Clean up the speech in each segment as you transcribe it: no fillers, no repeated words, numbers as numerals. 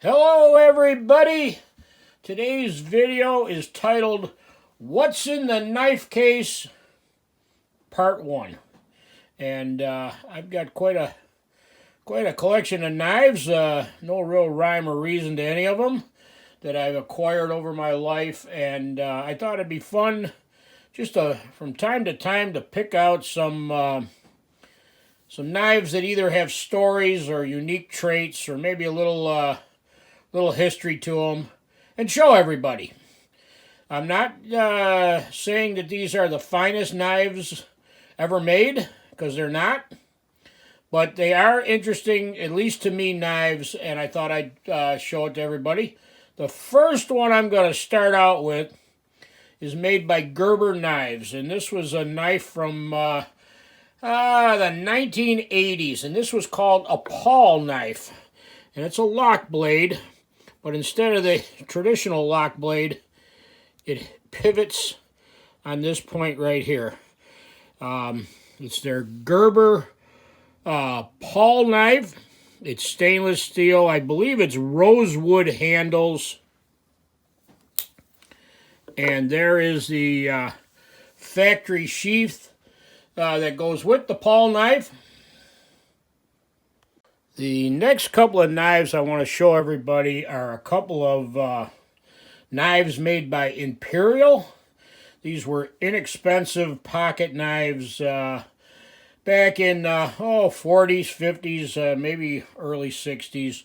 Hello everybody! Today's video is titled What's in the Knife Case Part 1. And I've got quite a collection of knives, no real rhyme or reason to any of them that I've acquired over my life, and I thought it'd be fun just from time to time to pick out some knives that either have stories or unique traits or maybe a little history to them and show everybody. I'm not saying that these are the finest knives ever made, because they're not, but they are interesting, at least to me, knives, and I thought I'd show it to everybody. The first one I'm going to start out with is made by Gerber Knives, and this was a knife from the 1980s, and this was called a pawl knife, and it's a lock blade. But instead of the traditional lock blade, it pivots on this point right here. It's their Gerber pawl knife. It's stainless steel. I believe it's rosewood handles. And there is the factory sheath that goes with the pawl knife. The next couple of knives I want to show everybody are a couple of knives made by Imperial. These were inexpensive pocket knives back in 40s, 50s, maybe early 60s.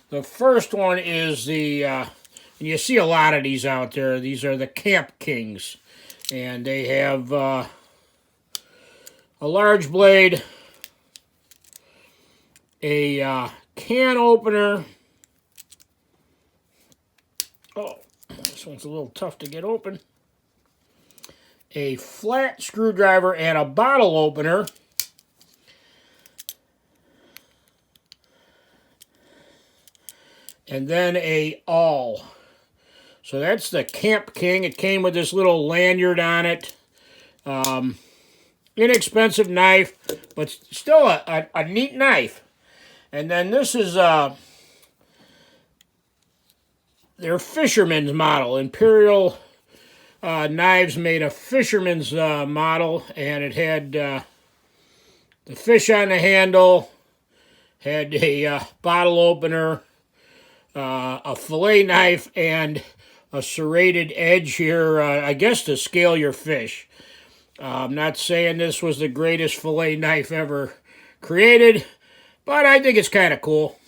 The first one is and you see a lot of these out there. These are the Camp Kings, and they have a large blade, a can opener. Oh, this one's a little tough to get open. A flat screwdriver and a bottle opener. And then a awl. So that's the Camp King. It came with this little lanyard on it. Inexpensive knife, but still a neat knife. And then this is their fisherman's model. Imperial Knives made a fisherman's model, and it had the fish on the handle, had a bottle opener, a fillet knife, and a serrated edge here, I guess to scale your fish. I'm not saying this was the greatest fillet knife ever created, but I think it's kind of cool.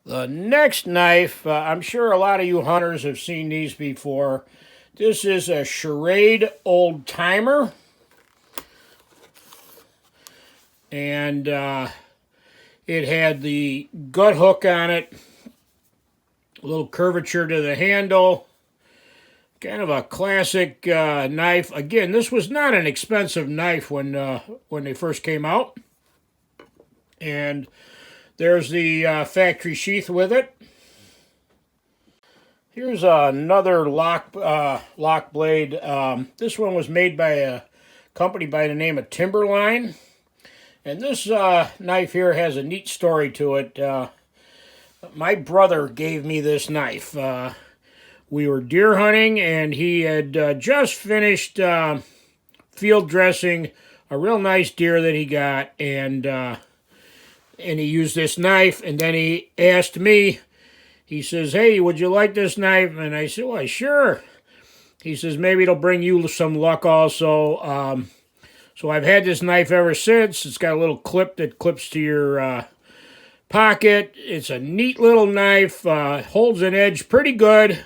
The next knife, I'm sure a lot of you hunters have seen these before. This is a Charade old timer. And it had the gut hook on it, a little curvature to the handle. Kind of a classic knife. Again, this was not an expensive knife when they first came out. And there's the factory sheath with it. Here's another lock blade. This one was made by a company by the name of Timberline. And this knife here has a neat story to it. My brother gave me this knife. We were deer hunting, and he had just finished field dressing a real nice deer that he got, and he used this knife, and then he asked me, he says, "Hey, would you like this knife?" And I said, "Well, sure." He says, "Maybe it'll bring you some luck also." So I've had this knife ever since. It's got a little clip that clips to your pocket. It's a neat little knife, holds an edge pretty good,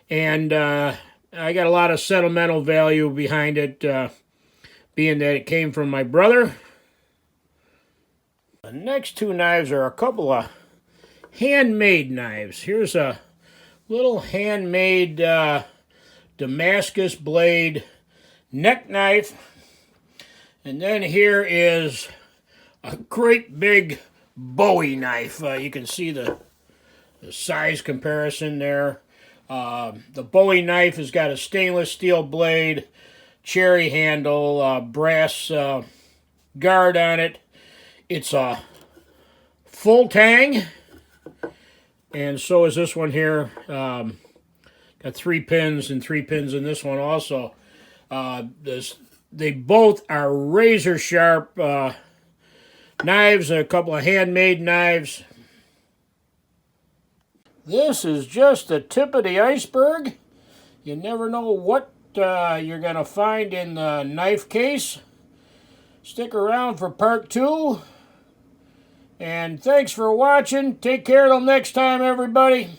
and I got a lot of sentimental value behind it, being that it came from my brother. The next two knives are a couple of handmade knives. Here's a little handmade Damascus blade neck knife. And then here is a great big Bowie knife. You can see the size comparison there. The Bowie knife has got a stainless steel blade, cherry handle, brass guard on it. It's a full tang, And so is this one here. Got 3 pins and 3 pins in this one also. They both are razor sharp knives, a couple of handmade knives. This is just the tip of the iceberg. You never know what you're going to find in the knife case. Stick around for part 2. And thanks for watching. Take care till next time, everybody.